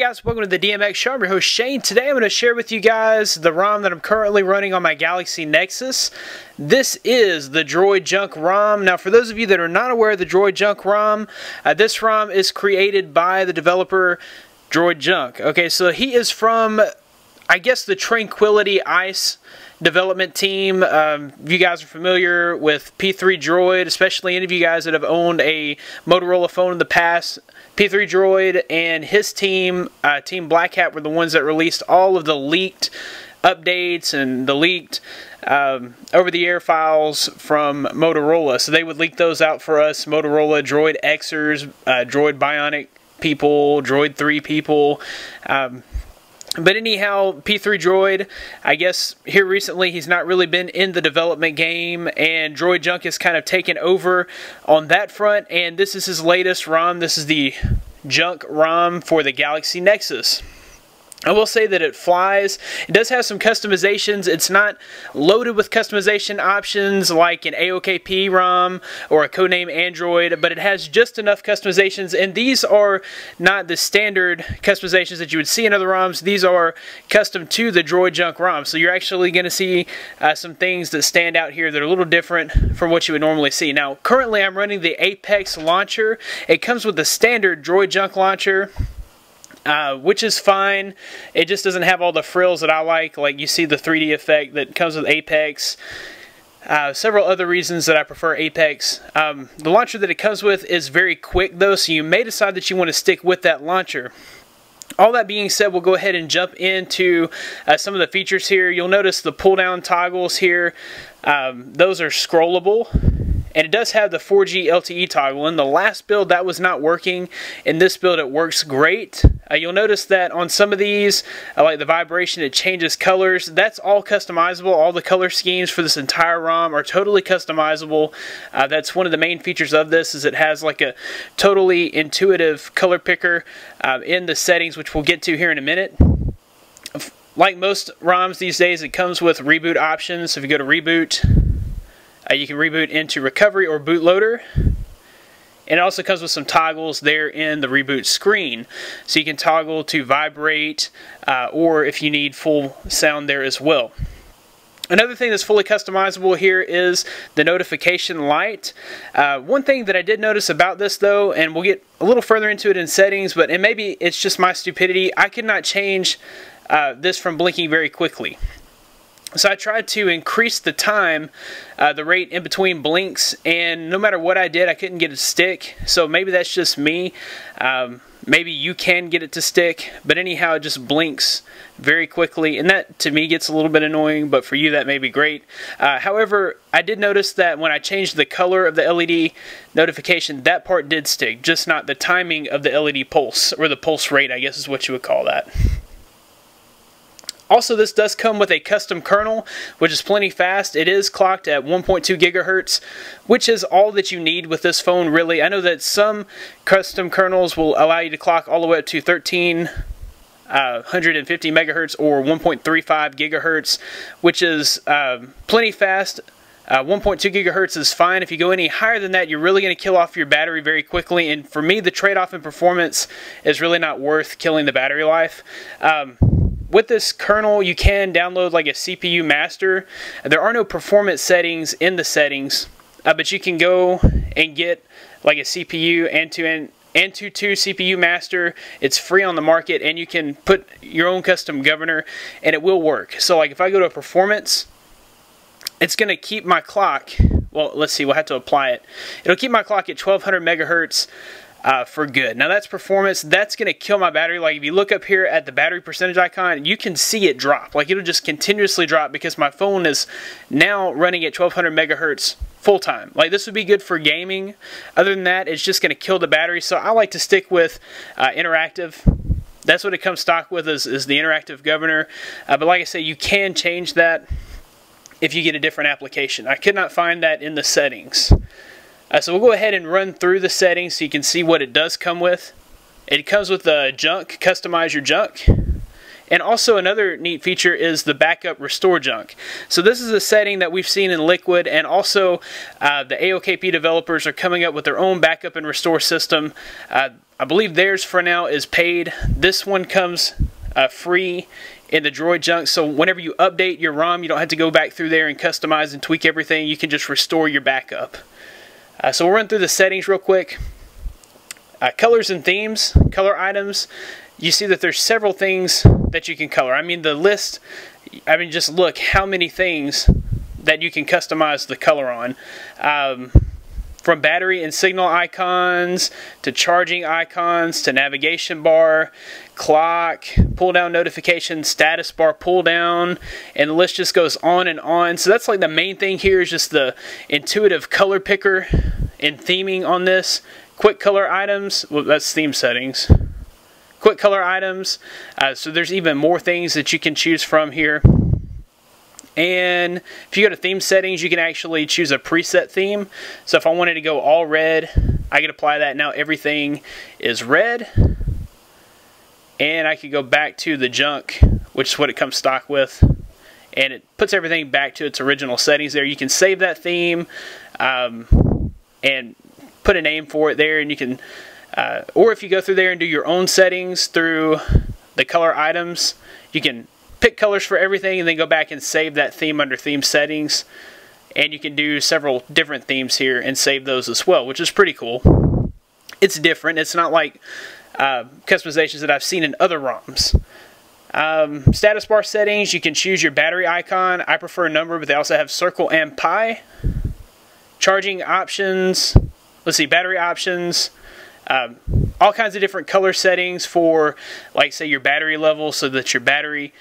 guys, welcome to the DMX Show. I'm your host Shane. Today I'm going to share with you guys the ROM that I'm currently running on my Galaxy Nexus. This is the Droid Junk ROM. Now for those of you that are not aware of the Droid Junk ROM, this ROM is created by the developer Droid Junk. Okay, so he is from, I guess, the Tranquility Ice development team. If you guys are familiar with P3 Droid, especially any of you guys that have owned a Motorola phone in the past, P3 Droid and his team, Team Black Hat, were the ones that released all of the leaked updates and the leaked over-the-air files from Motorola. So they would leak those out for us, Motorola Droid Xers, Droid Bionic people, Droid 3 people. But anyhow, P3 Droid, I guess here recently he's not really been in the development game, and Droid Junk has kind of taken over on that front, and this is his latest ROM. This is the Junk ROM for the Galaxy Nexus. I will say that it flies. It does have some customizations. It's not loaded with customization options like an AOKP ROM or a codename Android, but it has just enough customizations, and these are not the standard customizations that you would see in other ROMs. These are custom to the Droid Junk ROM, so you're actually going to see some things that stand out here that are a little different from what you would normally see. Now, currently I'm running the Apex launcher. It comes with the standard Droid Junk launcher, which is fine. It just doesn't have all the frills that I like you see the 3D effect that comes with Apex. Several other reasons that I prefer Apex. The launcher that it comes with is very quick though, so you may decide that you want to stick with that launcher. All that being said, we'll go ahead and jump into some of the features here. You'll notice the pull down toggles here. Those are scrollable. And it does have the 4G LTE toggle. In the last build, that was not working. In this build, it works great. You'll notice that on some of these, like the vibration, it changes colors. That's all customizable. All the color schemes for this entire ROM are totally customizable. That's one of the main features of this, is it has like a totally intuitive color picker in the settings, which we'll get to here in a minute. Like most ROMs these days, it comes with reboot options. So if you go to reboot, you can reboot into recovery or bootloader. And it also comes with some toggles there in the reboot screen. So you can toggle to vibrate, or if you need full sound there as well. Another thing that's fully customizable here is the notification light. One thing that I did notice about this though, and we'll get a little further into it in settings, but maybe it's just my stupidity, I could not change this from blinking very quickly. So I tried to increase the time, the rate in between blinks, and no matter what I did, I couldn't get it to stick. So maybe that's just me. Maybe you can get it to stick, but anyhow, it just blinks very quickly, and that to me gets a little bit annoying, but for you that may be great. However, I did notice that when I changed the color of the LED notification, that part did stick, just not the timing of the LED pulse, or the pulse rate, I guess is what you would call that. Also, this does come with a custom kernel, which is plenty fast. It is clocked at 1.2 gigahertz, which is all that you need with this phone, really. I know that some custom kernels will allow you to clock all the way up to 1350 megahertz or 1.35 gigahertz, which is plenty fast. 1.2 gigahertz is fine. If you go any higher than that, you're really going to kill off your battery very quickly, and for me, the trade-off in performance is really not worth killing the battery life. With this kernel, you can download like a CPU master. There are no performance settings in the settings, but you can go and get like a CPU Antutu CPU master. It's free on the market, and you can put your own custom governor, and it will work. So like if I go to performance, it's going to keep my clock, well, let's see, we'll have to apply it. It'll keep my clock at 1200 megahertz for good. Now that's performance. That's going to kill my battery. Like if you look up here at the battery percentage icon, you can see it drop. Like it'll just continuously drop because my phone is now running at 1200 megahertz full time. Like this would be good for gaming. Other than that, it's just going to kill the battery. So I like to stick with interactive. That's what it comes stock with, is the interactive governor. But like I say, you can change that if you get a different application. I could not find that in the settings. So we'll go ahead and run through the settings so you can see what it does come with. It comes with the junk, customize your junk. And also another neat feature is the backup restore junk. So this is a setting that we've seen in Liquid, and also the AOKP developers are coming up with their own backup and restore system. I believe theirs for now is paid. This one comes free in the Droid Junk, so whenever you update your ROM, you don't have to go back through there and customize and tweak everything. You can just restore your backup. So we'll run through the settings real quick. Colors and themes, color items. You see that there's several things that you can color. I mean, the list, just look how many things that you can customize the color on. From battery and signal icons, to charging icons, to navigation bar, clock, pull down notification, status bar pull down, and the list just goes on and on. So that's like the main thing here is just the intuitive color picker and theming on this. Quick color items, well, that's theme settings. Quick color items, so there's even more things that you can choose from here. And if you go to theme settings, you can actually choose a preset theme. So if I wanted to go all red, I could apply that. Now everything is red. And I could go back to the junk, which is what it comes stock with. And it puts everything back to its original settings there. You can save that theme and put a name for it there. And you can, or if you go through there and do your own settings through the color items, you can pick colors for everything and then go back and save that theme under theme settings. And you can do several different themes here and save those as well, which is pretty cool. It's different. It's not like customizations that I've seen in other ROMs. Status bar settings, you can choose your battery icon. I prefer number, but they also have circle and pi. Charging options, let's see, battery options, all kinds of different color settings for, like, say, your battery level, so that your battery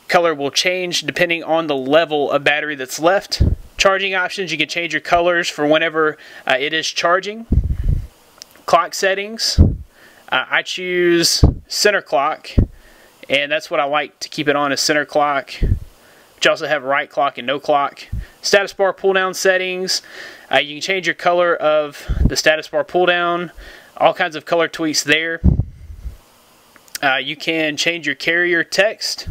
color will change depending on the level of battery that's left. Charging options, you can change your colors for whenever it is charging. Clock settings, I choose center clock, and that's what I like to keep it on, is center clock, which also have right clock and no clock. Status bar pull down settings, you can change your color of the status bar pull down. All kinds of color tweaks there. You can change your carrier text.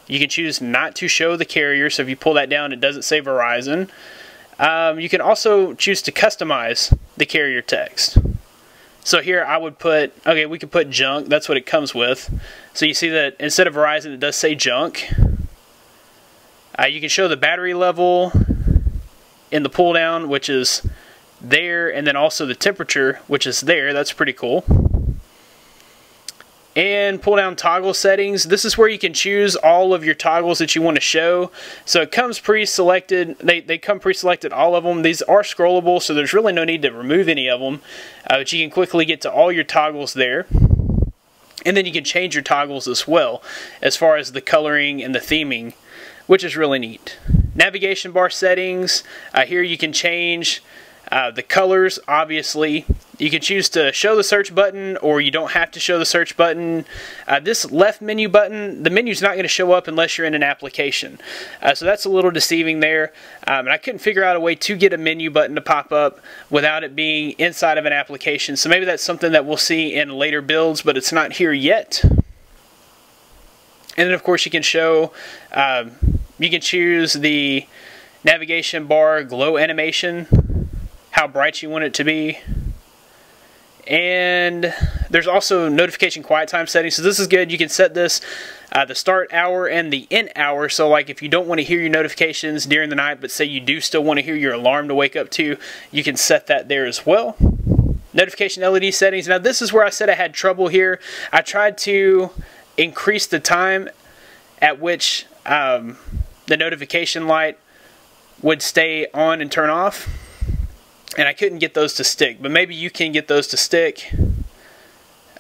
You can choose not to show the carrier, so if you pull that down, it doesn't say Verizon. You can also choose to customize the carrier text. So here I would put, okay, we could put junk, that's what it comes with. So you see that instead of Verizon, it does say junk. You can show the battery level in the pull down, which is there, and then also the temperature, which is there. That's pretty cool. And pull down toggle settings. This is where you can choose all of your toggles that you want to show. So it comes pre-selected. They come pre-selected, all of them. These are scrollable, so there's really no need to remove any of them. But you can quickly get to all your toggles there. And then you can change your toggles as well, as far as the coloring and the theming, which is really neat. Navigation bar settings. Here you can change the colors, obviously. You can choose to show the search button, or you don't have to show the search button. This left menu button, the menu's not going to show up unless you're in an application. So that's a little deceiving there. And I couldn't figure out a way to get a menu button to pop up without it being inside of an application. So maybe that's something that we'll see in later builds, but it's not here yet. And then of course you can show, you can choose the navigation bar glow animation, how bright you want it to be. And there's also notification quiet time settings. So this is good. You can set this the start hour and the end hour. So like if you don't want to hear your notifications during the night, but say you do still want to hear your alarm to wake up to, you can set that there as well. Notification LED settings. Now this is where I said I had trouble here. I tried to increase the time at which the notification light would stay on and turn off, and I couldn't get those to stick, but maybe you can get those to stick.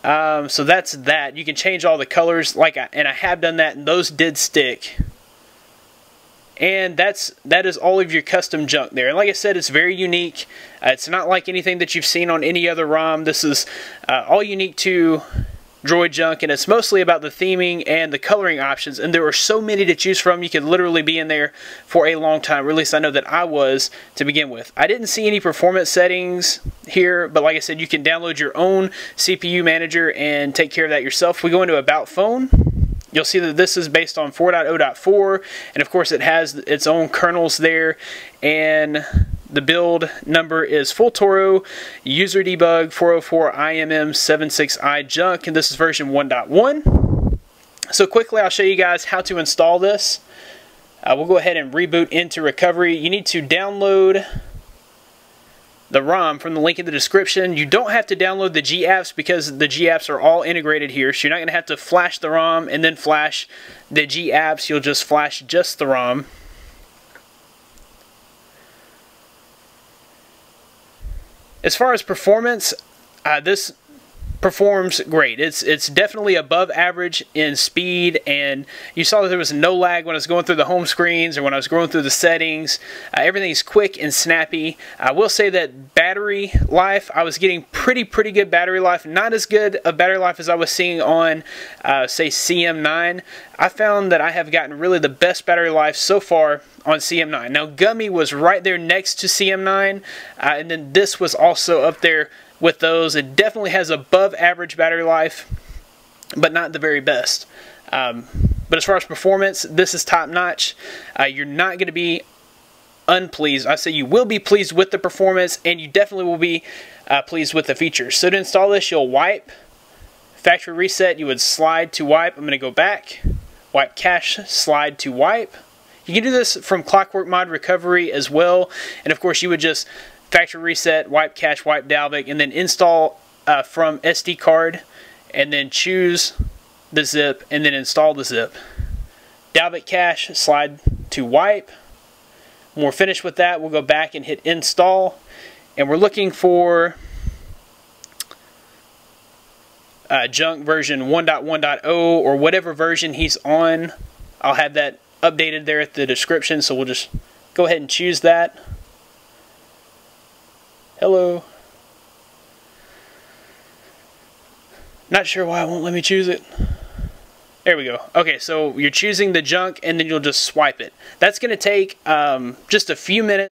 So that's that. You can change all the colors, and I have done that, and those did stick. And that is all of your custom junk there. And like I said, it's very unique. It's not like anything that you've seen on any other ROM. This is all unique to Droid Junk, and it's mostly about the theming and the coloring options, and there are so many to choose from. You could literally be in there for a long time, or at least I know that I was to begin with. I didn't see any performance settings here, but like I said, you can download your own CPU manager and take care of that yourself. If we go into About Phone, You'll see that this is based on 4.0.4, and of course it has its own kernels there, and the build number is Full Toro User Debug 404 IMM76i Junk, and this is version 1.1. So quickly I'll show you guys how to install this. We'll go ahead and reboot into recovery. You need to download the ROM from the link in the description. You don't have to download the G apps because the G apps are all integrated here, so you're not going to have to flash the ROM and then flash the G apps. You'll just flash just the ROM. As far as performance, this performs great. It's definitely above average in speed, and you saw that there was no lag when I was going through the home screens or when I was going through the settings. Everything's quick and snappy. I will say that battery life, I was getting pretty good battery life. Not as good a battery life as I was seeing on say CM9. I found that I have gotten really the best battery life so far on CM9. Now Gummy was right there next to CM9, and then this was also up there with those. It definitely has above average battery life, but not the very best. But as far as performance, this is top notch. You're not going to be unpleased. I say you will be pleased with the performance, and you definitely will be pleased with the features. So to install this, you'll wipe, factory reset, you would slide to wipe. I'm going to go back, wipe cache, slide to wipe. You can do this from Clockwork Mod Recovery as well, and of course you would just factory reset, wipe cache, wipe Dalvik, and then install from SD card, and then choose the zip, and then install the zip. Dalvik cache, slide to wipe. When we're finished with that, we'll go back and hit install, and we're looking for Junk version 1.1.0 or whatever version he's on. I'll have that updated there at the description, so we'll just go ahead and choose that. Hello. Not sure why it won't let me choose it. There we go. Okay, so you're choosing the Junk, and then you'll just swipe it. That's going to take just a few minutes.